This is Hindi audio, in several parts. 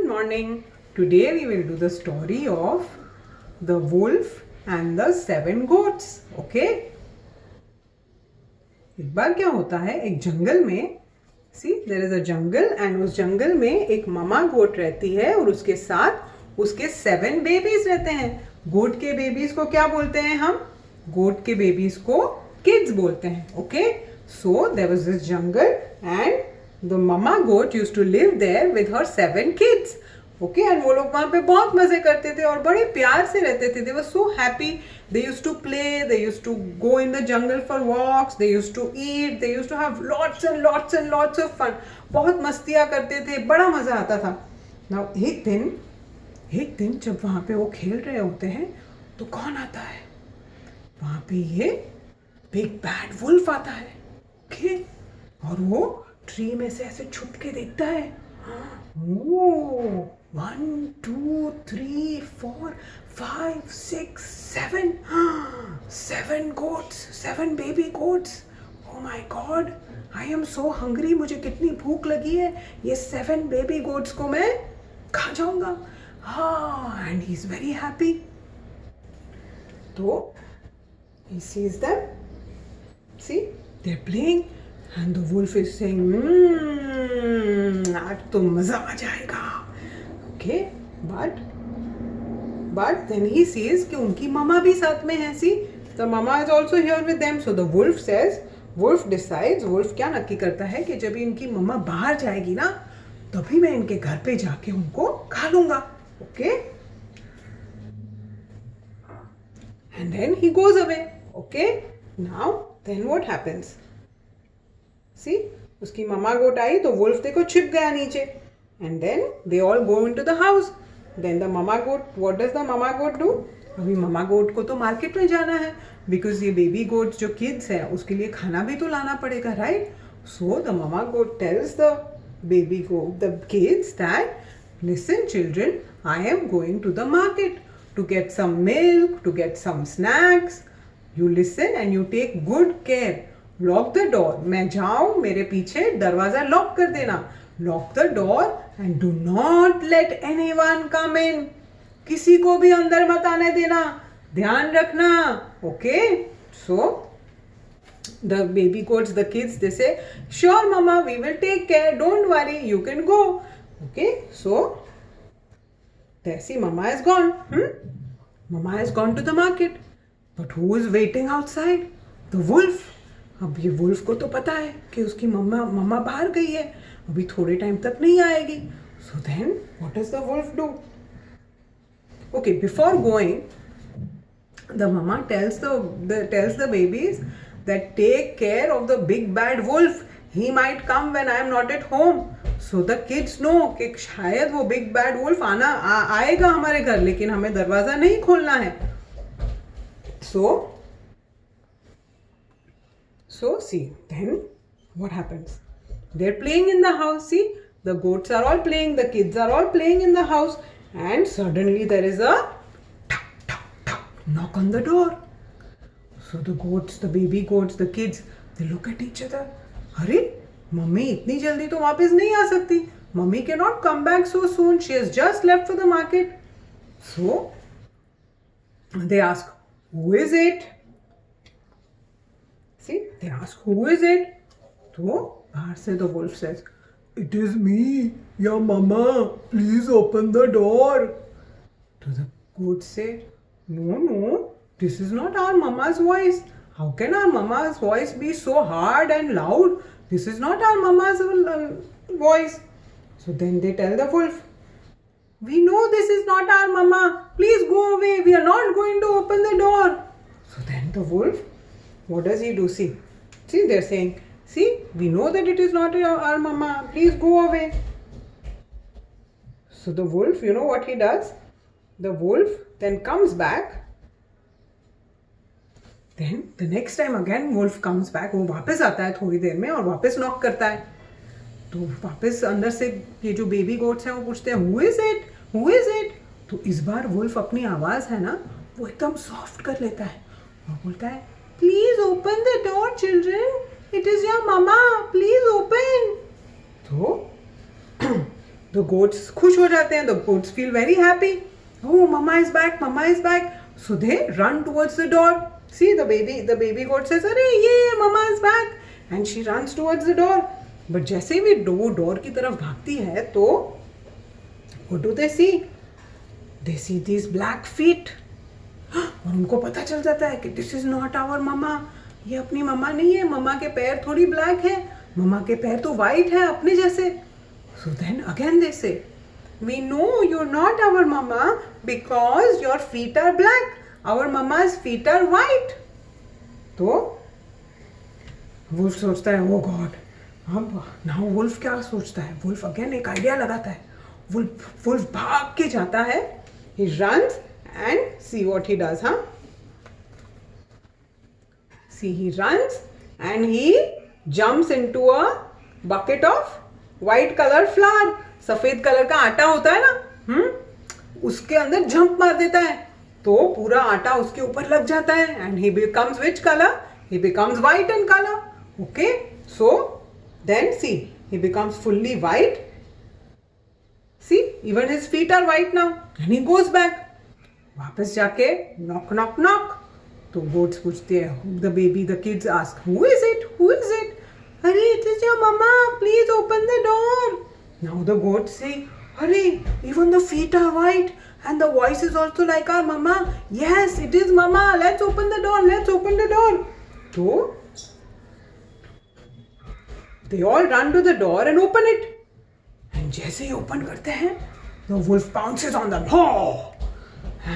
morning. Today we will do the story of the wolf and the 7 goats. Okay? एक बार क्या होता है, एक जंगल में there is a jungle and उस जंगल में एक ममा गोट रहती है और उसके साथ उसके 7 बेबीज रहते हैं. गोट के बेबीज को क्या बोलते हैं हम? गोट के बेबीज को किड्स बोलते हैं. Okay, so there was this jungle and the mama goat used to live there with her 7 kids. Okay, and वो लोग वहां पे बहुत मजे करते थे और बड़े प्यार से रहते थे. They were so happy. They used to play, they used to go in the jungle for walks, they used to eat, they used to have lots and lots and lots of fun. बहुत मस्तियाँ करते थे, बड़ा मजा आता था. Now एक दिन जब वहाँ पे वो खेल रहे होते हैं तो कौन आता है? वहाँ पे ये बिग बैड वुल्फ आता है. ओके, और वो ट्री में से ऐसे छुप के देखता है. ओह, 1 2 3 4 5 6 7 7 goats, 7 baby goats. Oh my God, I am so hungry. मुझे कितनी भूख लगी है. ये 7 baby goats को मैं खा जाऊंगा. हाँ, and he's very happy. तो he sees them. See, they're playing, and the wolf is saying, आज तो मजा आ जाएगा. Okay, but then he sees कि उनकी ममा भी साथ में है. See, the mama is also here with them. So the wolf says, wolf क्या नक्की करता है कि जब इनकी मम्मा बाहर जाएगी ना तभी मैं इनके घर पे जाके उनको खा लूंगा. Okay, and then he goes away. Okay, now then what happens? See, उसकी मम्मा गोट आई तो वुल्फ देखो छिप गया नीचे. And then they all go into the house. Then the mama goat, what does the mama goat do? अभी ममा गोट को तो मार्केट में जाना है बिकॉज ये बेबी गोट जो किड्स है उसके लिए खाना भी तो लाना पड़ेगा, right? So the mama goat tells the baby goat, the kids that listen children, I am going to the market to get some milk, to get some snacks. You listen and you take good care. Lock the door. मैं जाऊं, मेरे पीछे दरवाजा लॉक कर देना. Lock the door and do not let anyone come in. किसी को भी अंदर मत आने देना, ध्यान रखना. Okay? So the baby goats, the kids, they say, sure mama, we will take care, don't worry, you can go. Okay? So there, see, mama is gone. Mama has gone to the market. But who is waiting outside? The wolf. अब ये वुल्फ को तो पता है कि उसकी मम्मा बाहर गई है, अभी थोड़े टाइम तक नहीं आएगी. So then what does the wolf do? Okay, before going the mamma tells the babies that take care of the big bad wolf. He might come when I am not at home. So the kids know कि शायद वो बिग बैड वुल्फ आएगा हमारे घर, लेकिन हमें दरवाजा नहीं खोलना है. So see, then what happens? They're playing in the house. See, the goats are all playing, the kids are all playing in the house, and suddenly there is a knock on the door. So the goats, the baby goats, the kids, they look at each other. अरे मम्मी इतनी जल्दी तो वापस नहीं आ सकती. Mummy cannot come back so soon. She has just left for the market. So they ask, who is it? See, they ask, who is it? तो बाहर से the wolf says, it is me, your mama, please open the door. So the goat say, no, this is not our mama's voice. How can our mama's voice be so hard and loud? This is not our mama's voice. So then they tell the wolf, we know this is not our mama, please go away, we are not going to open the door. So then the wolf, what does he do? See, they're saying, see, we know that it is not our mama, please go away. So the wolf, you know what he does? The wolf then comes back. Then the next time again wolf comes back. वो वापस आता है थोड़ी देर में और वापस नॉक करता है. तो वापस अंदर से ये जो बेबी गोट्स हैं वो पूछते हैं, who is it? Who is it? तो इस बार वुल्फ अपनी आवाज़ है ना वो एकदम सॉफ्ट कर लेता है और बोलता है, Please open the door, children. It is your mama. Please open. तो द गोट्स खुश हो जाते हैं, the goats feel very happy. Oh, mama is back, mama is back. So they run towards the door. See, the baby goat says, "Arey, yeah, mama is back," and she runs towards the door. But जैसे ही वो डोर की तरफ भागती है, तो what do they see? They see these black feet. और उनको पता चल जाता है कि this is not our mama. ये अपनी मम्मा नहीं है, मम्मा के पैर थोड़ी ब्लैक है, मम्मा के पैर तो वाइट है अपने जैसे. So then again they say, "We know you're not our mama because your feet are black. Our mama's feet are white." तो वुल्फ सोचता है, oh God. अब नाउ वुल्फ क्या सोचता है? वुल्फ अगेन एक आइडिया लगाता है. वुल्फ भाग के जाता है. He runs and see what he does, huh? See, he runs and he jumps into a bucket of white color flour. सफेद कलर का आटा होता है ना, उसके अंदर जंप मार देता है, तो पूरा आटा उसके ऊपर लग जाता है. And he becomes which colour? He becomes white in colour. Okay, so then see, he becomes fully white. See, even his feet are white now. And he goes back. वापस जाके नॉक नॉक नॉक. तो गोट्स पूछते हैं, the baby, the kids ask, who is it, who is it? अरे, it is your mama, please open the door. Now the goats say, "Hurry! Even the feet are white, and the voice is also like our mama. Yes, it is mama. Let's open the door. Let's open the door." So they all run to the door and open it. And जैसे ही open करते हैं, the wolf pounces on them.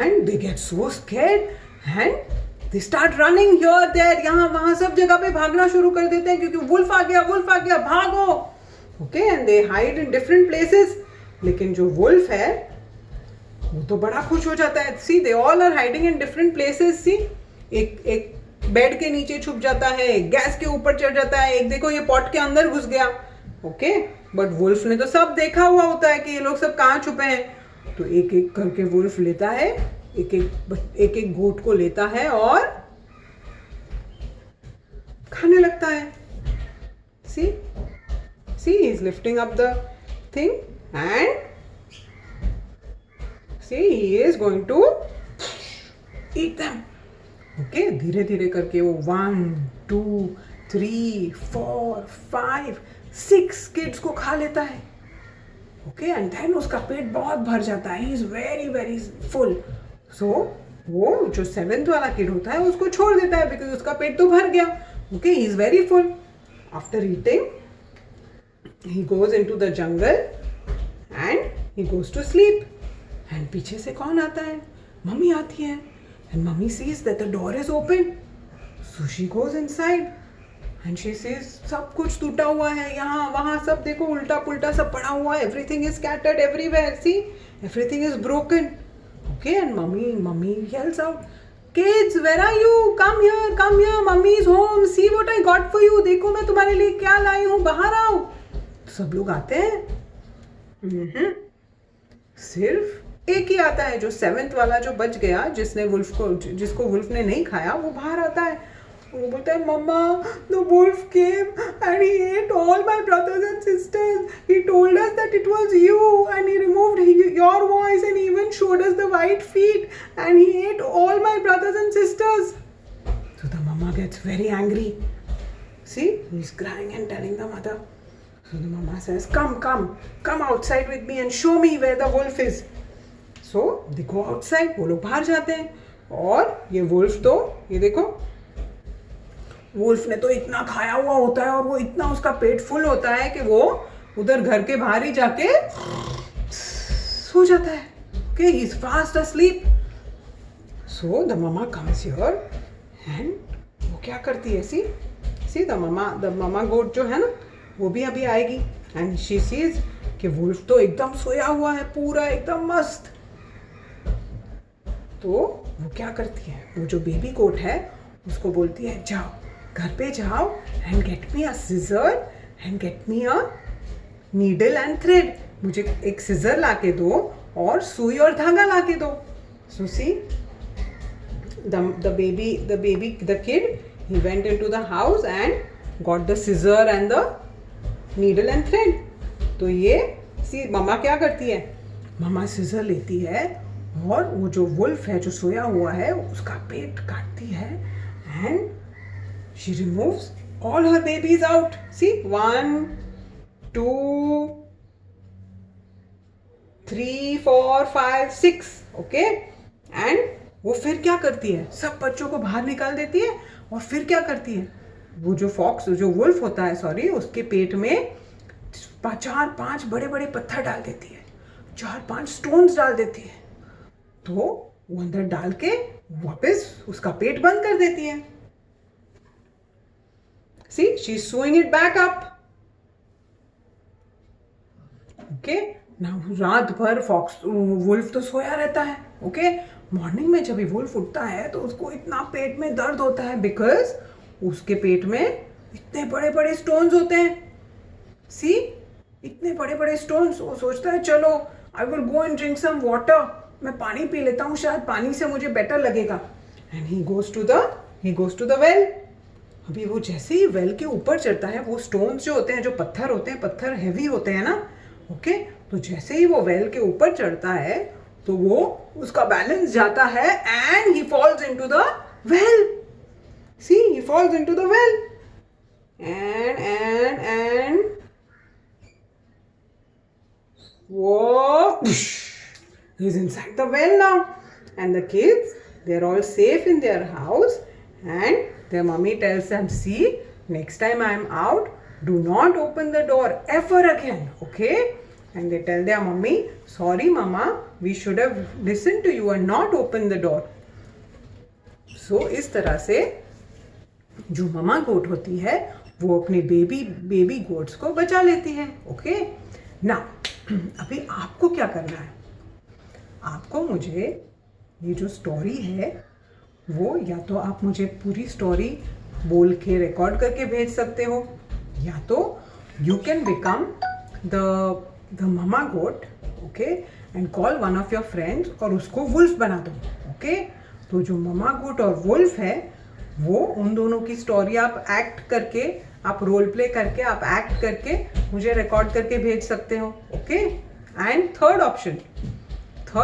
And they get so scared and they start running here, there, यहाँ वहाँ सब जगह पे भागना शुरू कर देते हैं, क्योंकि wolf आ गया, भागो. Okay, and they hide in different places. लेकिन जो वुल्फ है वो तो बड़ा खुश हो जाता है. See, they all are hiding in different places. See, एक बेड के नीचे छुप जाता है, एक गैस के ऊपर चढ़ जाता है, एक देखो ये पॉट के अंदर घुस गया. ओके, बट वुल्फ ने तो सब देखा हुआ होता है कि ये लोग सब कहाँ छुपे हैं. तो एक एक करके वुल्फ लेता है, एक एक गोट को लेता है और खाने लगता है. See, he's lifting up the thing and see, he is going to eat them. Okay, धीरे धीरे करके वो 1, 2, 3, 4, 5, 6 किड्स को खा लेता है. Okay, and then उसका पेट बहुत भर जाता है. He is very very full. So वो जो 7th वाला किड होता है उसको छोड़ देता है, because उसका पेट तो भर गया. Okay, he is very full. After eating, he goes into the jungle and he goes to sleep. And पीछे से कौन आता है? मम्मी आती है. And mummy sees that the door is open. So she goes inside and she sees सब कुछ टूटा हुआ है, यहाँ वहाँ सब देखो उल्टा पुल्टा सब पड़ा हुआ है. Everything is scattered everywhere. See, everything is broken. Okay, and mummy yells out, "Kids, where are you? Come here. Mummy is home. See what I got for you. देखो मैं तुम्हारे लिए क्या लाई हूँ, बाहर आओ." सब लोग आते हैं. सिर्फ एक ही आता है, जो 7th वाला जो बच गया, जिसको वुल्फ ने नहीं खाया, वो बाहर आता है. वो बोलता है, "मम्मा, the wolf came and he ate all my brothers and sisters. He told us that it was you and he removed your voice and even showed us the white feet and he ate all my brothers and sisters." So the mama gets very angry. See, he's crying and telling the mother. So the mama says, come outside with me and show me where the wolf is. So they go outside. वो लोग बाहर जाते हैं और ये वुल्फ तो, ये देखो, वुल्फ ने तो इतना खाया हुआ होता है और वो इतना उसका पेट फुल होता है कि वो उधर घर के बाहर ही जाके सो जाता है. Okay, he is fast asleep. So the mama comes here and वो क्या करती है? See the mama goat जो है ना, वो भी अभी आएगी. And she sees कि वुल्फ तो एकदम सोया हुआ है, पूरा एकदम मस्त. तो वो क्या करती है? वो जो बेबी गोट है उसको बोलती है, जाओ घर पे जाओ and get me a scissor and get me a needle and thread. मुझे एक सिजर लाके दो और सुई और धागा लाके दो. So see, the kid, he went into the house and got the scissor and the needle and thread. तो ये सी मम्मा क्या करती है, मम्मा सिजर लेती है और वो जो वुल्फ है जो सोया हुआ है उसका पेट काटती है and she removes all her babies out. See 1 2 3 4 5 6. Okay. And वो फिर क्या करती है, सब बच्चों को बाहर निकाल देती है और फिर क्या करती है, वो जो फॉक्स जो वुल्फ होता है सॉरी, उसके पेट में 4-5 बड़े बड़े पत्थर डाल देती है, 4-5 स्टोन्स डाल देती है. तो वो अंदर डाल के वापस उसका पेट बंद कर देती है. See she is saving it back up. Okay. Now रात भर वुल्फ तो सोया रहता है. ओके. मॉर्निंग में जब वुल्फ उठता है तो उसको इतना पेट में दर्द होता है बिकॉज उसके पेट में इतने बड़े बड़े स्टोन्स होते हैं. सी इतने बड़े बड़े स्टोन्स. वो सोचता है चलो I will go and drink some water, मैं पानी पी लेता हूँ, शायद पानी से मुझे बेटर लगेगा. And he goes to the well. अभी वो जैसे ही वेल के ऊपर चढ़ता है, वो स्टोन्स जो होते हैं, जो पत्थर होते हैं, पत्थर हैवी होते हैं ना. ओके. तो जैसे ही वो वेल के ऊपर चढ़ता है तो वो उसका बैलेंस जाता है and he falls into the well. See he falls into the well and whoa, he's inside the well now. And the kids, they're all safe in their house and their mummy tells them, see, next time I'm out, do not open the door ever again, okay? And they tell their mummy, sorry mama, we should have listened to you and not opened the door. So इस तरह से जो ममा गोट होती है वो अपने बेबी गोट्स को बचा लेती है. ओके. नाउ अभी आपको क्या करना है, आपको मुझे ये जो स्टोरी है वो या तो आप मुझे पूरी स्टोरी बोल के रिकॉर्ड करके भेज सकते हो, या तो you can become the mama goat. Okay. And call one of your friends और उसको वुल्फ बना दो. ओके. तो जो ममा गोट और वुल्फ है वो उन दोनों की स्टोरी आप एक्ट करके, आप रोल प्ले करके, आप एक्ट करके मुझे रिकॉर्ड करके भेज सकते हो. ओके. एंड थर्ड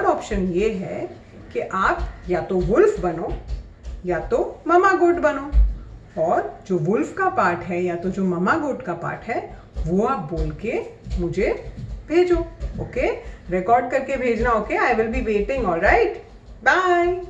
ऑप्शन ये है कि आप या तो वुल्फ बनो या तो ममा गोट बनो, और जो वुल्फ का पार्ट है या तो जो ममा गोट का पार्ट है वो आप बोल के मुझे भेजो. ओके. रिकॉर्ड करके भेजना. Okay. I will be waiting. Alright. Bye.